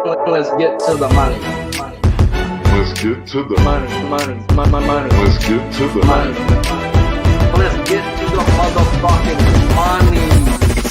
Let's get to the money. Let's get to the Money. Let's get to the Money. Let's get to the motherfucking money.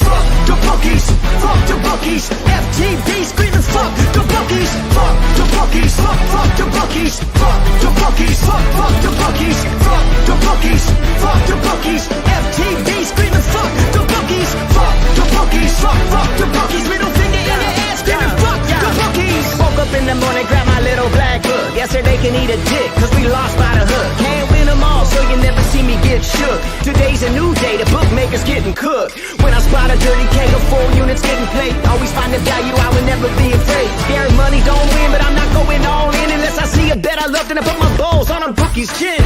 Fuck the bookies, fuck the bookies. FTV screaming fuck the bookies, fuck the bookies, fuck the bookies, fuck the bookies, fuck the bookies, fuck the bookies, fuck the bookies. FTV screaming fuck the bookies, fuck the bookies, fuck the bookies. Middle finger in the air screaming fuck the bookies. Woke up in the morning, grab my little black book. Yesterday can eat a dick, cause we lost by the hook. Can't win them all, so you never see me get shook. Today's a new day, the bookmaker's getting cooked. When I spot a dirty K, the full units getting played. Always find the value, I would never be afraid. Scary money don't win, but I'm not going all in unless I see a bet I love, then I put my balls on a bookie's chin.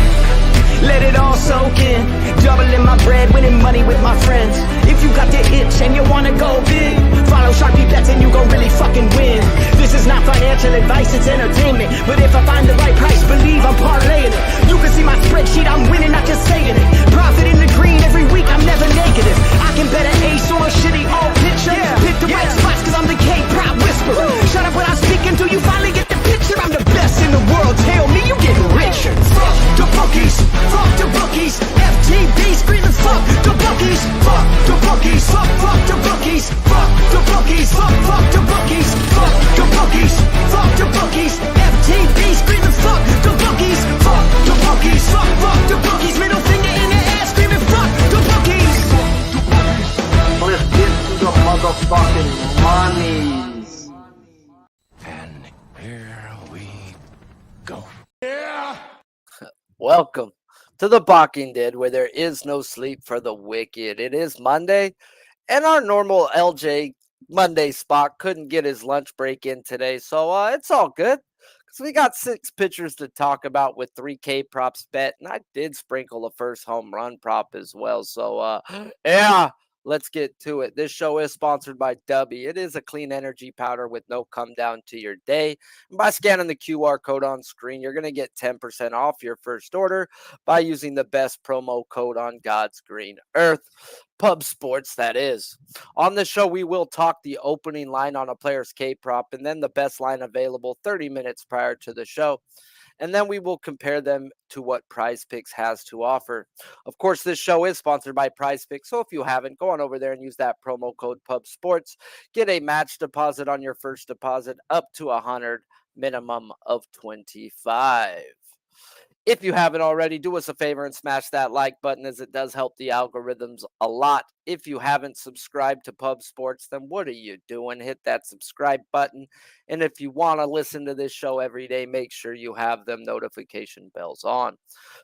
Let it all soak in, doubling my bread, winning money with my friends. If you got the itch and you wanna go big, follow Sharpie bets and you gon' really fucking win. This is not financial advice, it's entertainment. But if I find the right price, believe I'm parlaying it. You can see my spreadsheet, I'm winning, not just saying it. Profit in the green every week, I'm never negative. I can bet an ace or a shitty old picture. Pick the right spots cause I'm the K-pop whisperer. Shut up when I speak until you finally get the picture. I'm the best in the world, tell me you getting richer. Fuck the bookies, fuck the bookies. FTV screaming fuck the bookies, fuck the bookies, fuck the bookies, fuck the bookies, fuck the bookies, fuck the bookies, fuck the bookies. FTV screaming fuck the bookies, fuck the bookies, fuck the bookies. Middle finger in the air screaming fuck the bookies. Let's get to the motherfucking monies. And here we go. Welcome to the Balking Dead, where there is no sleep for the wicked. It is Monday, and our normal LJ Monday spot couldn't get his lunch break in today, so it's all good because we got 6 pitchers to talk about with 3K props bet, and I did sprinkle a first home run prop as well. So yeah. Let's get to it. This show is sponsored by Dubby. It is a clean energy powder with no come down to your day. And by scanning the QR code on screen, you're going to get 10% off your first order by using the best promo code on God's green earth. Pub Sports, that is. On this show, we will talk the opening line on a player's K-prop and then the best line available 30 minutes prior to the show. And then we will compare them to what PrizePicks has to offer. Of course, this show is sponsored by PrizePicks, so if you haven't, go on over there and use that promo code PubSports. Get a match deposit on your first deposit up to $100, minimum of $25. If you haven't already, do us a favor and smash that like button, as it does help the algorithms a lot. If you haven't subscribed to Pub Sports, then what are you doing? Hit that subscribe button. And if you want to listen to this show every day, make sure you have them notification bells on.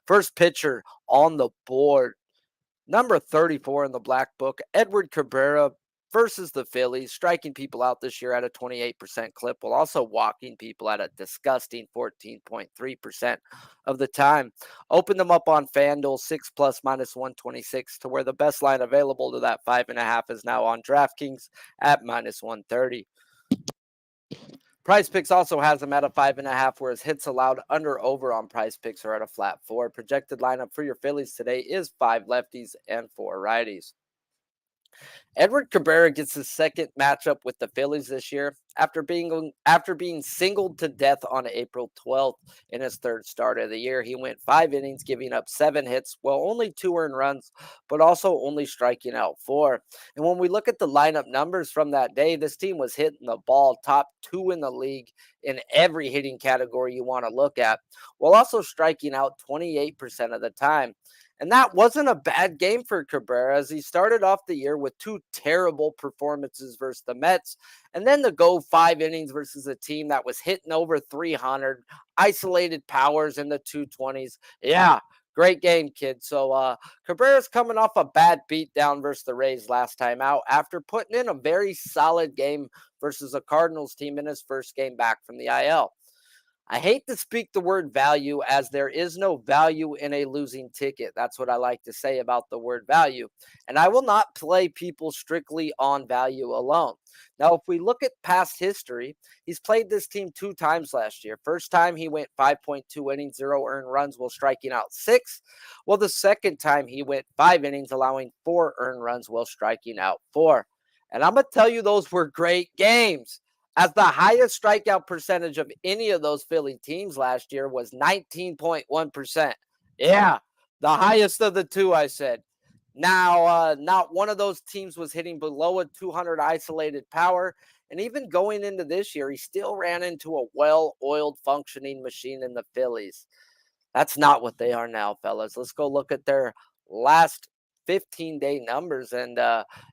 First pitcher on the board, number 34 in the black book, Edward Cabrera versus the Phillies, striking people out this year at a 28% clip, while also walking people at a disgusting 14.3% of the time. Open them up on FanDuel 6+ minus 126, to where the best line available to that 5.5 is now on DraftKings at minus 130. PrizePicks also has them at a 5.5, whereas hits allowed under over on PrizePicks are at a flat 4. Projected lineup for your Phillies today is 5 lefties and 4 righties. Edward Cabrera gets his second matchup with the Phillies this year after being singled to death on April 12th in his third start of the year. He went 5 innings, giving up 7 hits, well, only 2 earned runs, but also only striking out 4. And when we look at the lineup numbers from that day, this team was hitting the ball top 2 in the league in every hitting category you want to look at, while also striking out 28% of the time. And that wasn't a bad game for Cabrera, as he started off the year with 2 terrible performances versus the Mets, and then to go 5 innings versus a team that was hitting over 300, isolated powers in the 220s. Yeah, great game, kid. So Cabrera's coming off a bad beatdown versus the Rays last time out after putting in a very solid game versus a Cardinals team in his first game back from the IL. I hate to speak the word value, as there is no value in a losing ticket. That's what I like to say about the word value. And I will not play people strictly on value alone. Now, if we look at past history, he's played this team 2 times last year. First time he went 5.2 innings, 0 earned runs while striking out 6. Well, the second time he went 5 innings, allowing 4 earned runs while striking out 4. And I'm going to tell you, those were great games. as the highest strikeout percentage of any of those Philly teams last year was 19.1%. Yeah, the highest of the two, I said. Now, not one of those teams was hitting below a 200 isolated power. And even going into this year, he still ran into a well-oiled functioning machine in the Phillies. That's not what they are now, fellas. Let's go look at their last 15-day numbers. And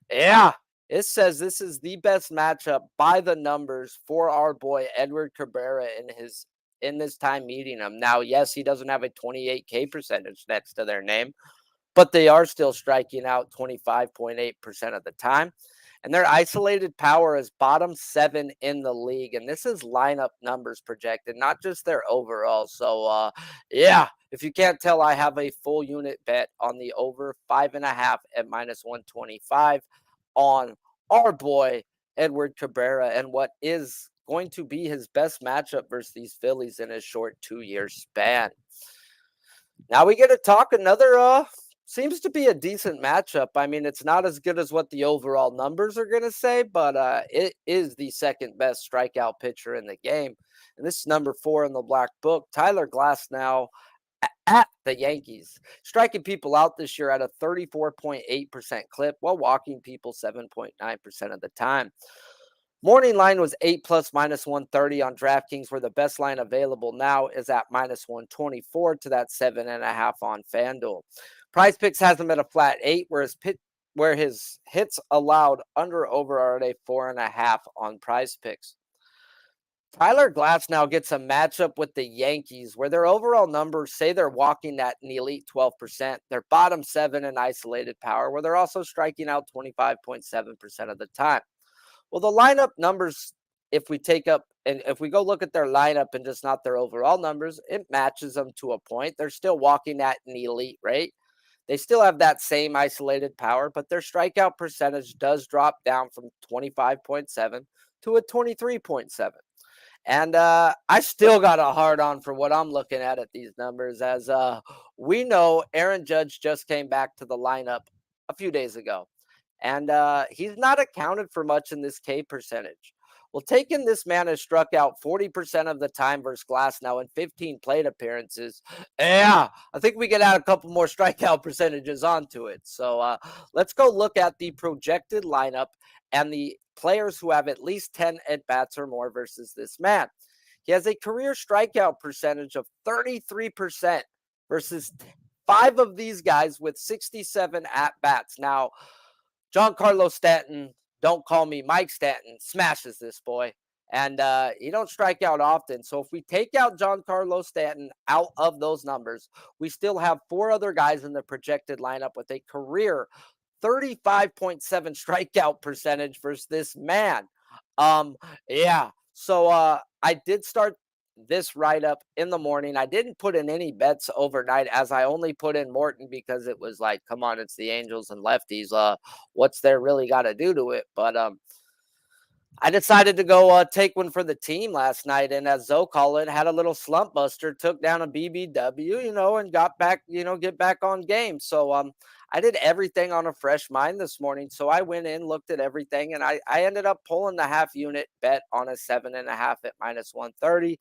yeah, it says this is the best matchup by the numbers for our boy Edward Cabrera in this time meeting him. Now, yes, he doesn't have a 28K percentage next to their name, but they are still striking out 25.8% of the time. And their isolated power is bottom 7 in the league. And this is lineup numbers projected, not just their overall. So, yeah, if you can't tell, I have a full unit bet on the over 5.5 at -125 on our boy Edward Cabrera and what is going to be his best matchup versus these Phillies in a short 2-year span. Now we get to talk another seems to be a decent matchup. I mean, it's not as good as what the overall numbers are going to say, but it is the second best strikeout pitcher in the game. And this is number 4 in the black book, Tyler Glasnow at the Yankees, striking people out this year at a 34.8% clip while walking people 7.9% of the time. Morning line was 8+ -130 on DraftKings, where the best line available now is at -124 to that 7.5 on FanDuel. PrizePicks has him at a flat 8, where his hits allowed under over are at a 4.5 on PrizePicks. Tyler Glasnow gets a matchup with the Yankees, where their overall numbers say they're walking at an elite 12%. They're bottom 7 in isolated power, where they're also striking out 25.7% of the time. Well, the lineup numbers, if we go look at their lineup and just not their overall numbers, it matches them to a point. They're still walking at an elite rate. They still have that same isolated power, but their strikeout percentage does drop down from 25.7 to a 23.7. And I still got a hard on for what I'm looking at these numbers, as we know Aaron Judge just came back to the lineup a few days ago. And he's not accounted for much in this K percentage. Well, taking this man has struck out 40% of the time versus Glasnow in 15 plate appearances. Yeah, I think we could add a couple more strikeout percentages onto it. So let's go look at the projected lineup and the players who have at least 10 at-bats or more versus this man. He has a career strikeout percentage of 33% versus 5 of these guys with 67 at-bats. Now, Giancarlo Stanton, don't call me Mike Stanton, smashes this boy. And he don't strike out often. So if we take out Giancarlo Stanton out of those numbers, we still have 4 other guys in the projected lineup with a career 35.7 strikeout percentage versus this man. Yeah. So I did start this write-up in the morning. I didn't put in any bets overnight, as I only put in Morton because it was like, come on, it's the Angels and lefties. What's there really got to do to it? But I decided to go take one for the team last night, and as Zoe called it, had a little slump buster, took down a BBW, and got back, get back on game. So I did everything on a fresh mind this morning. So I went in, looked at everything, and I ended up pulling the half unit bet on a 7.5 at -130.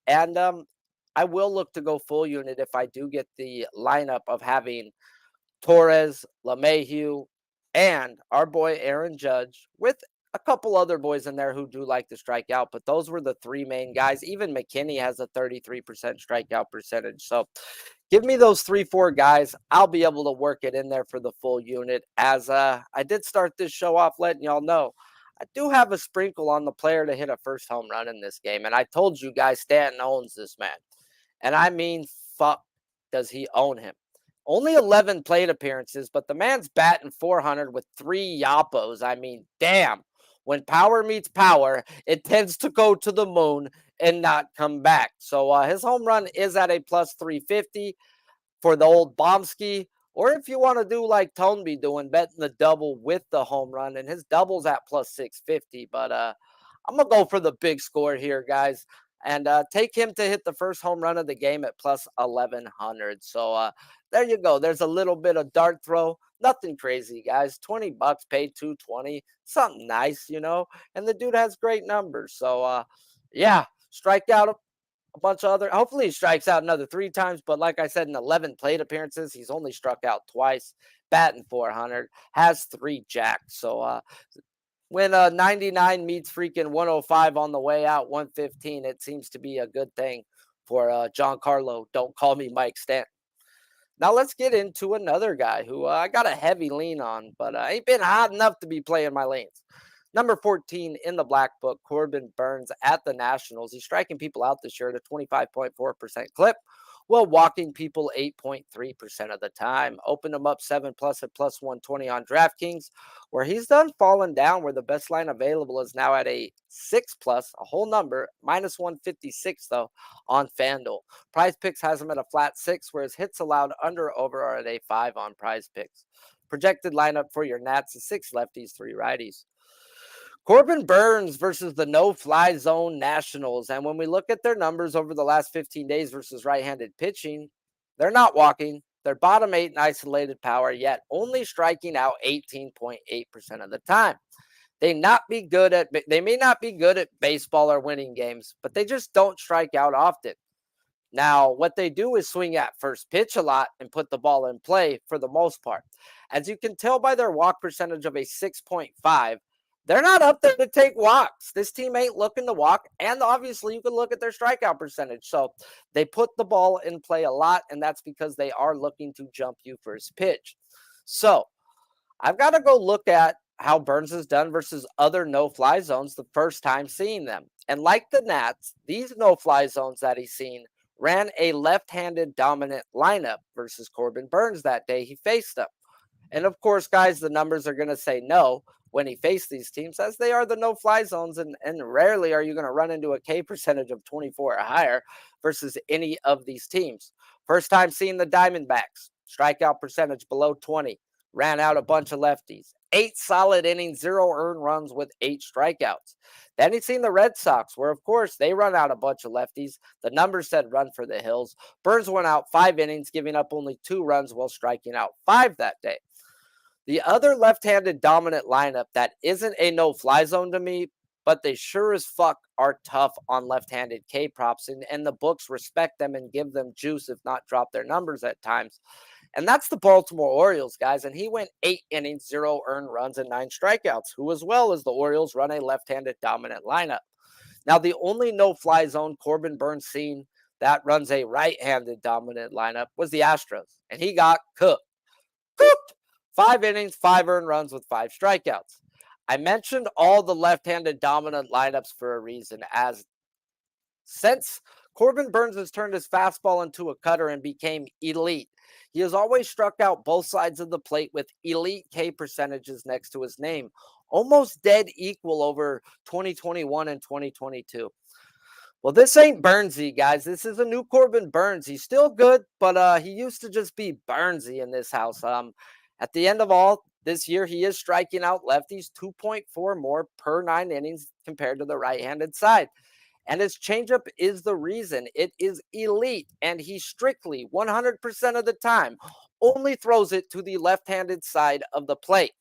And I will look to go full unit if I do get the lineup of having Torres, LeMahieu, and our boy Aaron Judge, with a couple other boys in there who do like to strike out, but those were the 3 main guys. Even McKinney has a 33% strikeout percentage. So give me those 3-4 guys. I'll be able to work it in there for the full unit, as I did start this show off letting y'all know I do have a sprinkle on the player to hit a first home run in this game. And I told you guys Stanton owns this man. And I mean, fuck, does he own him? Only 11 plate appearances, but the man's batting 400 with 3 yapos. I mean, damn. When power meets power, it tends to go to the moon and not come back. So his home run is at a +350 for the old Bomsky. Or if you want to do like Tone be doing, betting the double with the home run, and his double's at +650. But I'm going to go for the big score here, guys, and take him to hit the first home run of the game at +1100. So there you go. There's a little bit of dart throw. Nothing crazy, guys. $20 paid 220. Something nice, and the dude has great numbers. So yeah, strike out a bunch of other. Hopefully, he strikes out another 3 times. But like I said, in 11 plate appearances, he's only struck out twice. Batting 400, has 3 jacks. So when 99 meets freaking 105 on the way out, 115, it seems to be a good thing for Giancarlo. Don't call me Mike Stanton. Now let's get into another guy who I got a heavy lean on, but ain't been hot enough to be playing my lanes. Number 14 in the black book, Corbin Burnes at the Nationals. He's striking people out this year at a 25.4% clip, while walking people 8.3% of the time. Opened him up 7+ at plus 120 on DraftKings, where he's done falling down, where the best line available is now at a 6+, a whole number, minus 156 though on FanDuel. PrizePicks has him at a flat 6, whereas hits allowed under over are at a 5 on PrizePicks. Projected lineup for your Nats is 6 lefties, 3 righties. Corbin Burnes versus the no-fly zone Nationals. And when we look at their numbers over the last 15 days versus right-handed pitching, they're not walking. They're bottom 8 in isolated power, yet only striking out 18.8% of the time. They may not be good at baseball or winning games, but they just don't strike out often. Now, what they do is swing at first pitch a lot and put the ball in play for the most part. As you can tell by their walk percentage of a 6.5, they're not up there to take walks. This team ain't looking to walk. And obviously, you can look at their strikeout percentage. So they put the ball in play a lot, and that's because they are looking to jump you first pitch. So I've got to go look at how Burnes has done versus other no-fly zones the first time seeing them. And like the Nats, these no-fly zones that he's seen ran a left-handed dominant lineup versus Corbin Burnes that day he faced them. And of course, guys, the numbers are going to say no when he faced these teams, as they are the no-fly zones, and rarely are you going to run into a K percentage of 24 or higher versus any of these teams. First time seeing the Diamondbacks, strikeout percentage below 20, ran out a bunch of lefties. 8 solid innings, 0 earned runs with 8 strikeouts. Then he's seen the Red Sox, where, of course, they run out a bunch of lefties. The numbers said run for the hills. Burnes went out 5 innings, giving up only 2 runs while striking out 5 that day. The other left-handed dominant lineup that isn't a no-fly zone to me, but they sure as fuck are tough on left-handed K props, and the books respect them and give them juice, if not drop their numbers at times. And that's the Baltimore Orioles, guys. And he went 8 innings, 0 earned runs, and 9 strikeouts, who as well as the Orioles run a left-handed dominant lineup. Now, the only no-fly zone Corbin Burnes seen that runs a right-handed dominant lineup was the Astros, and he got cooked. 5 innings, 5 earned runs with 5 strikeouts. I mentioned all the left-handed dominant lineups for a reason, as since Corbin Burnes has turned his fastball into a cutter and became elite, he has always struck out both sides of the plate with elite K percentages next to his name, almost dead equal over 2021 and 2022. Well, this ain't Burnesy, guys. This is a new Corbin Burnes. He's still good, but he used to just be Burnesy in this house. At the end of all, this year he is striking out lefties 2.4 more per 9 innings compared to the right-handed side. And his changeup is the reason. It is elite, and he strictly 100% of the time only throws it to the left-handed side of the plate.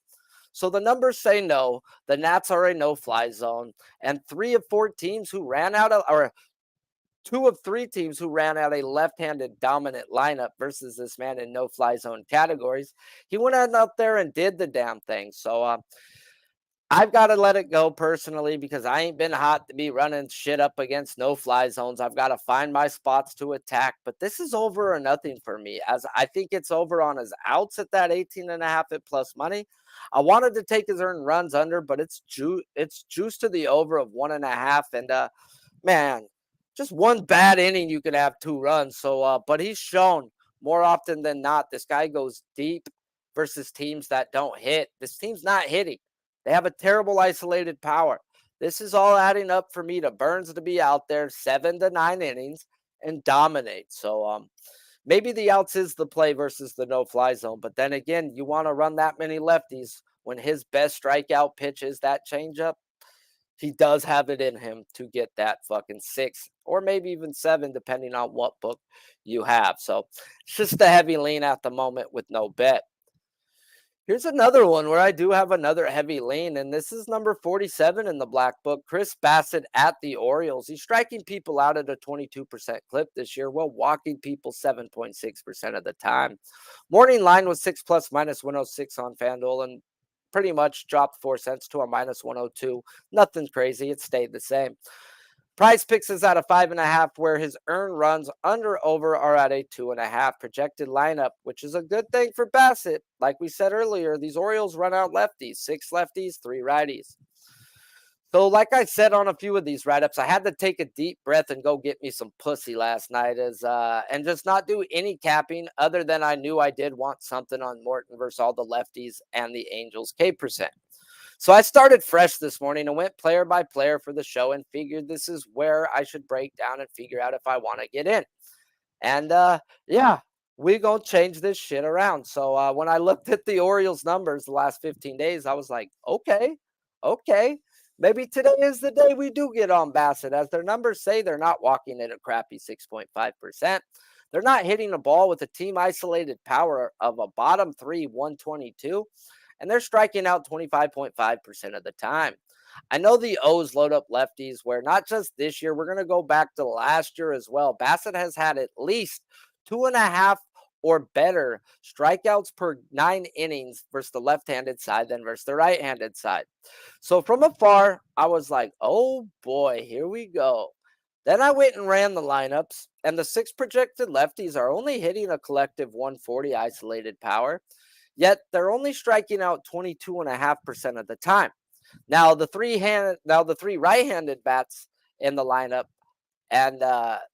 So the numbers say no. The Nats are a no-fly zone, and 3 of 4 teams who ran out of, or 2 of 3 teams who ran out a left-handed dominant lineup versus this man in no-fly zone categories, he went out there and did the damn thing. So I've got to let it go personally, because I ain't been hot to be running shit up against no-fly zones. I've got to find my spots to attack, but this is over or nothing for me, as I think it's over on his outs at that 18.5 at plus money. I wanted to take his earned runs under, but it's juice to the over of 1.5, and man, just one bad inning, you can have 2 runs. So, but he's shown more often than not, this guy goes deep versus teams that don't hit. This team's not hitting. They have a terrible isolated power. This is all adding up for me to Burnes to be out there 7 to 9 innings and dominate. So, maybe the outs is the play versus the no-fly zone. But then again, you want to run that many lefties when his best strikeout pitch is that changeup. He does have it in him to get that fucking 6 or maybe even 7, depending on what book you have. So it's just a heavy lean at the moment with no bet. Here's another one where I do have another heavy lean, and this is number 47 in the black book, Chris Bassitt at the Orioles. He's striking people out at a 22% clip this year, while walking people 7.6% of the time. Morning line was 6 plus minus 106 on FanDuel, and pretty much dropped 4 cents to a minus 102. Nothing crazy. It stayed the same. PrizePicks is at a 5.5, where his earned runs under over are at a 2.5 projected lineup, which is a good thing for Bassitt. Like we said earlier, these Orioles run out lefties, 6 lefties, 3 righties. So, like I said on a few of these write-ups, I had to take a deep breath and go get me some pussy last night, and just not do any capping other than I knew I did want something on Morton versus all the lefties and the Angels K%. So I started fresh this morning and went player by player for the show and figured this is where I should break down and figure out if I want to get in. And yeah, we're going to change this shit around. So when I looked at the Orioles numbers the last 15 days, I was like, okay. Maybe today is the day we do get on Bassitt. As their numbers say, they're not walking at a crappy 6.5%. They're not hitting the ball with a team isolated power of a bottom 3, 122. And they're striking out 25.5% of the time. I know the O's load up lefties, where not just this year, we're going to go back to last year as well. Bassitt has had at least 2.5 or better strikeouts per 9 innings versus the left-handed side than versus the right-handed side. So from afar, I was like, oh boy, here we go. Then I went and ran the lineups, and the 6 projected lefties are only hitting a collective 140 isolated power. Yet they're only striking out 22.5% of the time. Now the three right-handed bats in the lineup, and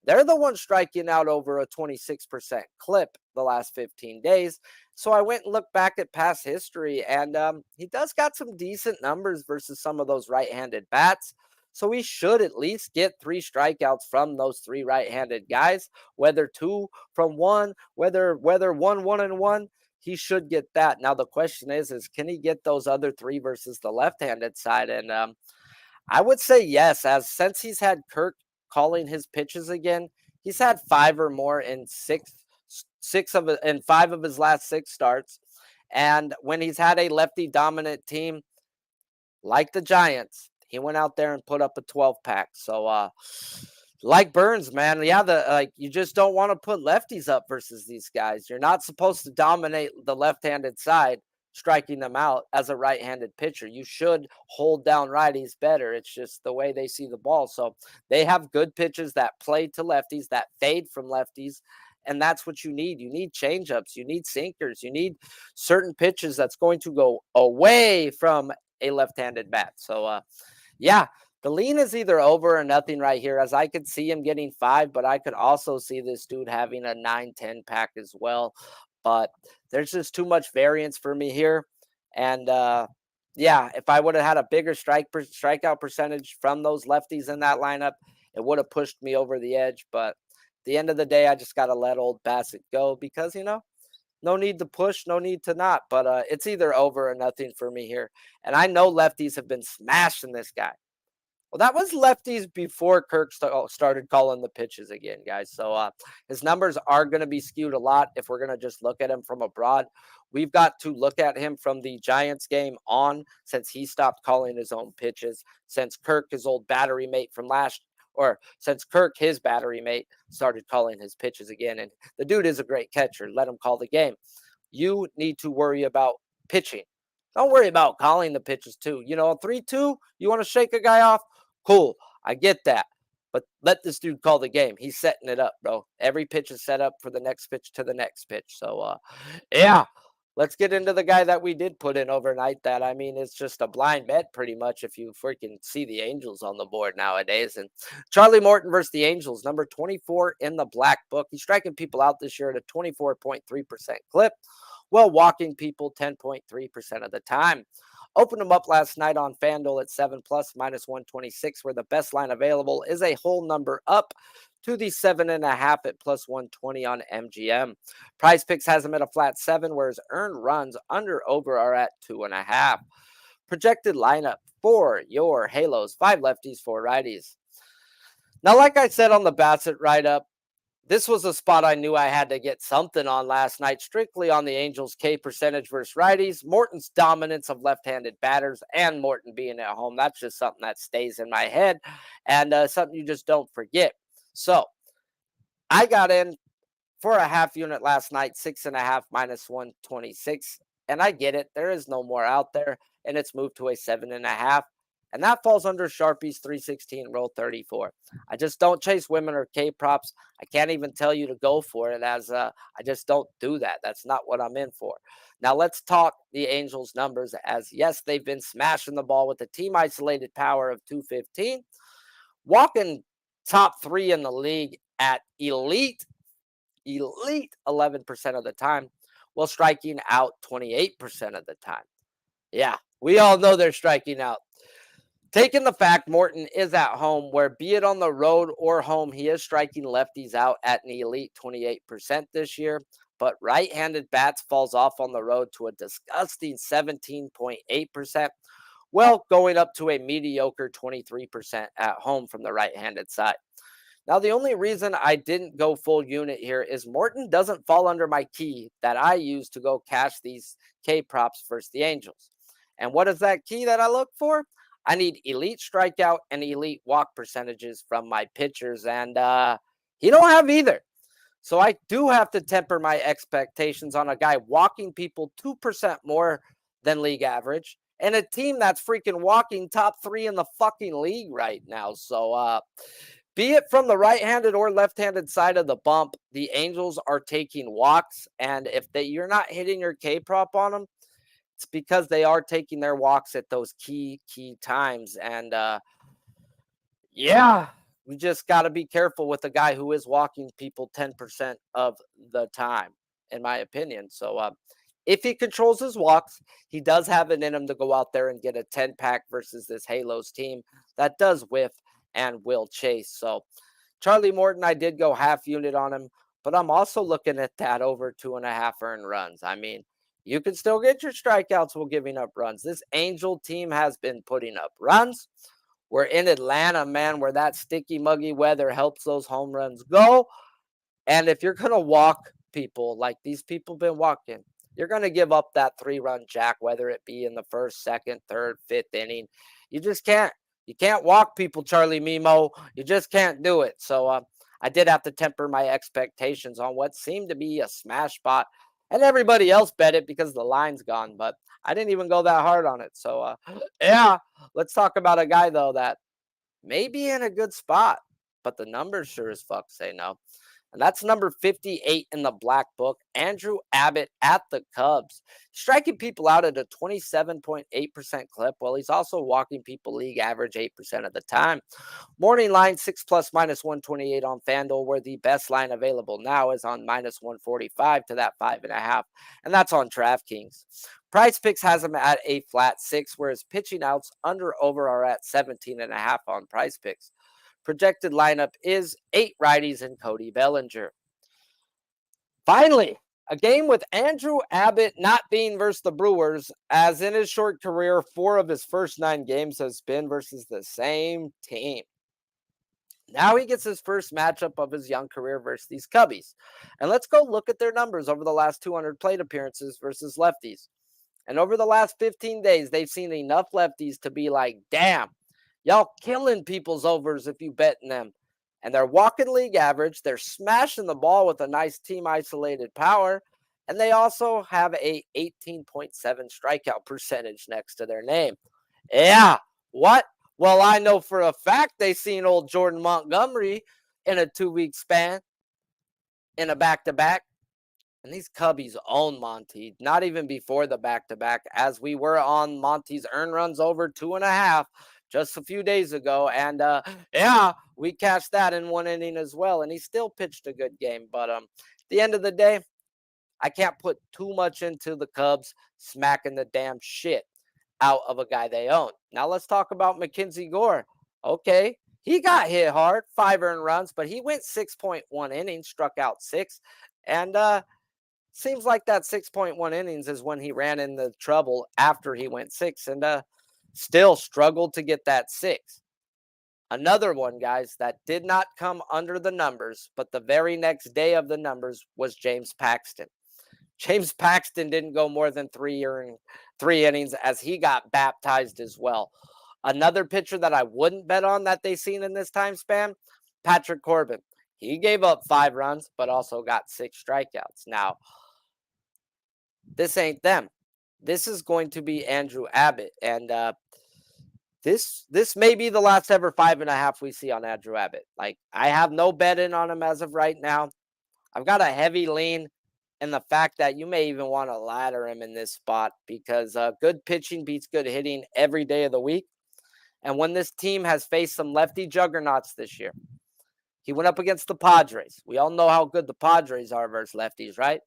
they're the ones striking out over a 26% clip the last 15 days. So I went and looked back at past history, and he does got some decent numbers versus some of those right-handed bats. So we should at least get 3 strikeouts from those 3 right-handed guys, whether 2 from 1, whether 1 and 1. He should get that. Now the question is can he get those other 3 versus the left-handed side? And I would say yes, as since he's had Kirk calling his pitches again, he's had 5 or more in 5 of his last 6 starts. And when he's had a lefty dominant team like the Giants, he went out there and put up a 12-pack. So like Burnes, man, yeah, you just don't want to put lefties up versus these guys. You're not supposed to dominate the left-handed side, striking them out as a right-handed pitcher. You should hold down righties better. It's just the way they see the ball. So they have good pitches that play to lefties, that fade from lefties, and that's what you need. You need changeups. You need sinkers. You need certain pitches that's going to go away from a left-handed bat. So, yeah. The lean is either over or nothing right here, as I could see him getting 5, but I could also see this dude having a 9-10 pack as well. But there's just too much variance for me here. And yeah, if I would have had a bigger strikeout percentage from those lefties in that lineup, it would have pushed me over the edge. But at the end of the day, I just got to let old Bassitt go because, no need to push, no need to not. But it's either over or nothing for me here. And I know lefties have been smashing this guy. Well, that was lefties before Kirk started calling the pitches again, guys. So his numbers are going to be skewed a lot if we're going to just look at him from abroad. We've got to look at him from the Giants game on, since he stopped calling his own pitches, since Kirk, his old battery mate from since Kirk, his battery mate, started calling his pitches again. And the dude is a great catcher. Let him call the game. You need to worry about pitching. Don't worry about calling the pitches too. 3-2, you want to shake a guy off? Cool, I get that. But let this dude call the game. He's setting it up, bro. Every pitch is set up for the next pitch to the next pitch. So, yeah, let's get into the guy that we did put in overnight. It's just a blind bet pretty much if you freaking see the Angels on the board nowadays. And Charlie Morton versus the Angels, number 24 in the black book. He's striking people out this year at a 24.3% clip, while walking people 10.3% of the time. Opened them up last night on FanDuel at 7 plus minus 126, where the best line available is a whole number up to the 7.5 at plus 120 on MGM. PrizePicks has him at a flat 7, whereas earned runs under over are at 2.5. Projected lineup for your Halos: 5 lefties, 4 righties. Now, like I said on the Bassitt write-up, This was a spot I knew I had to get something on last night, strictly on the Angels' K percentage versus righties. Morton's dominance of left-handed batters and Morton being at home. That's just something that stays in my head and something you just don't forget. So I got in for a half unit last night, 6.5 minus 126. And I get it. There is no more out there. And it's moved to a 7.5. And that falls under Sharpie's 316 roll 34. I just don't chase women or K props. I can't even tell you to go for it, as I just don't do that. That's not what I'm in for. Now let's talk the Angels numbers, as yes, they've been smashing the ball with a team isolated power of 215, walking top 3 in the league at elite 11% of the time, while striking out 28% of the time. Yeah, we all know they're striking out. Taking the fact Morton is at home, where be it on the road or home, he is striking lefties out at an elite 28% this year. But right-handed bats falls off on the road to a disgusting 17.8%, well, going up to a mediocre 23% at home from the right-handed side. Now, the only reason I didn't go full unit here is Morton doesn't fall under my key that I use to go cash these K props versus the Angels. And what is that key that I look for? I need elite strikeout and elite walk percentages from my pitchers, and he don't have either. So I do have to temper my expectations on a guy walking people 2% more than league average, and a team that's freaking walking top 3 in the fucking league right now. So be it from the right-handed or left-handed side of the bump, the Angels are taking walks, and if you're not hitting your K prop on them, it's because they are taking their walks at those key times. And yeah, we just got to be careful with a guy who is walking people 10% of the time, in my opinion. So if he controls his walks, he does have it in him to go out there and get a 10-pack versus this Halos team that does whiff and will chase. So Charlie Morton, I did go half unit on him, but I'm also looking at that over 2.5 earned runs. I mean, you can still get your strikeouts while giving up runs. This Angel team has been putting up runs. We're in Atlanta, man, where that sticky, muggy weather helps those home runs go. And if you're going to walk people like these people been walking, you're going to give up that 3-run jack, whether it be in the first, second, third, fifth inning. You just can't. You can't walk people, Charlie Mimo. You just can't do it. So I did have to temper my expectations on what seemed to be a smash spot. And everybody else bet it because the line's gone. But I didn't even go that hard on it. So, yeah, let's talk about a guy, though, that may be in a good spot. But the numbers sure as fuck say no. And that's number 58 in the black book, Andrew Abbott at the Cubs. Striking people out at a 27.8% clip, while he's also walking people league average 8% of the time. Morning line 6+ minus 128 on FanDuel, where the best line available now is on minus 145 to that 5.5. And that's on DraftKings. PrizePicks has him at a flat 6, whereas pitching outs under over are at 17.5 on PrizePicks. Projected lineup is 8 righties and Cody Bellinger. Finally, a game with Andrew Abbott not being versus the Brewers, as in his short career, 4 of his first 9 games has been versus the same team. Now he gets his first matchup of his young career versus these Cubbies. And let's go look at their numbers over the last 200 plate appearances versus lefties. And over the last 15 days, they've seen enough lefties to be like, damn, y'all killing people's overs if you betting them. And they're walking league average. They're smashing the ball with a nice team isolated power. And they also have a 18.7 strikeout percentage next to their name. Yeah, what? Well, I know for a fact they seen old Jordan Montgomery in a 2-week span in a back-to-back. And these Cubbies own Monty, not even before the back-to-back, as we were on Monty's earned runs over 2.5 just a few days ago. And yeah, we cashed that in 1 inning as well. And he still pitched a good game. But at the end of the day, I can't put too much into the Cubs smacking the damn shit out of a guy they own. Now let's talk about Mackenzie Gore. Okay, he got hit hard, 5 earned runs, but he went 6.1 innings, struck out 6. And seems like that 6.1 innings is when he ran into trouble after he went 6 and still struggled to get that 6. Another one, guys, that did not come under the numbers, but the very next day of the numbers was James Paxton. James Paxton didn't go more than 3 innings as he got baptized as well. Another pitcher that I wouldn't bet on that they seen in this time span, Patrick Corbin. He gave up 5 runs, but also got 6 strikeouts. Now, this ain't them. This is going to be Andrew Abbott. And this may be the last ever 5.5 we see on Andrew Abbott. Like, I have no bet in on him as of right now. I've got a heavy lean in the fact that you may even want to ladder him in this spot because good pitching beats good hitting every day of the week. And when this team has faced some lefty juggernauts this year, he went up against the Padres. We all know how good the Padres are versus lefties, right?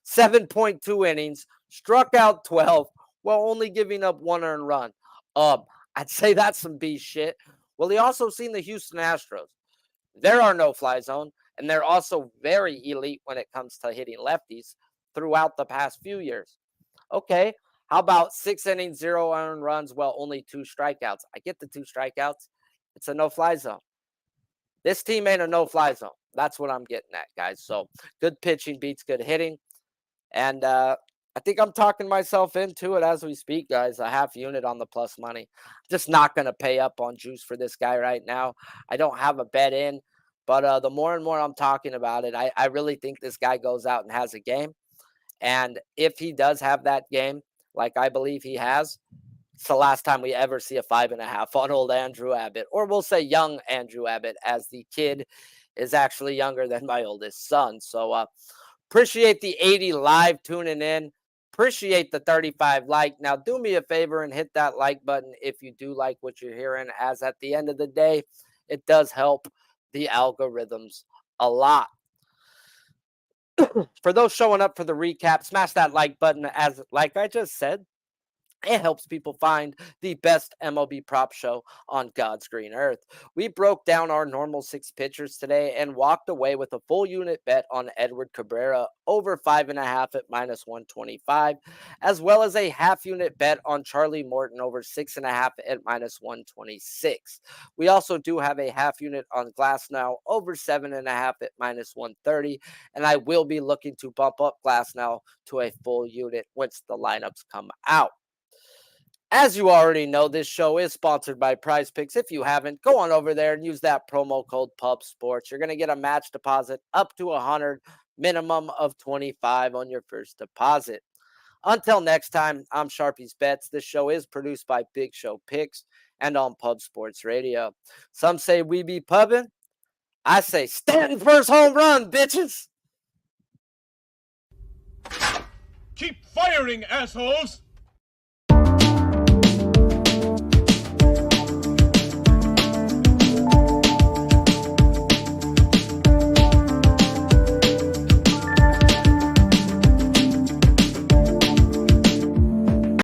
7.2 innings, struck out 12, while only giving up 1 earned run. I'd say that's some B shit. Well, he also seen the Houston Astros. There are no fly zone, and they're also very elite when it comes to hitting lefties throughout the past few years. Okay, how about 6 innings, 0 earned runs, well, only 2 strikeouts? I get the 2 strikeouts. It's a no-fly zone. This team ain't a no-fly zone. That's what I'm getting at, guys. So good pitching beats good hitting. And I think I'm talking myself into it as we speak, guys. A half unit on the plus money. Just not going to pay up on juice for this guy right now. I don't have a bet in. But the more and more I'm talking about it, I really think this guy goes out and has a game. And if he does have that game, like I believe he has, it's the last time we ever see a 5.5 on old Andrew Abbott. Or we'll say young Andrew Abbott, as the kid is actually younger than my oldest son. So appreciate the 80 live tuning in. Appreciate the 35 like. Now, do me a favor and hit that like button if you do like what you're hearing, as at the end of the day, it does help the algorithms a lot. For those showing up for the recap, smash that like button. As like I just said, it helps people find the best MLB prop show on God's green earth. We broke down our normal 6 pitchers today and walked away with a full unit bet on Edward Cabrera over 5.5 at -125, as well as a half unit bet on Charlie Morton over 6.5 at -126. We also do have a half unit on Glasnow over 7.5 at -130, and I will be looking to bump up Glasnow to a full unit once the lineups come out. As you already know, this show is sponsored by PrizePicks. If you haven't, go on over there and use that promo code PUBSports. You're going to get a match deposit up to 100, minimum of 25 on your first deposit. Until next time, I'm Sharpie's Bets. This show is produced by Big Show Picks and on Pub Sports Radio. Some say we be pubbing. I say Stanton first home run, bitches. Keep firing, assholes!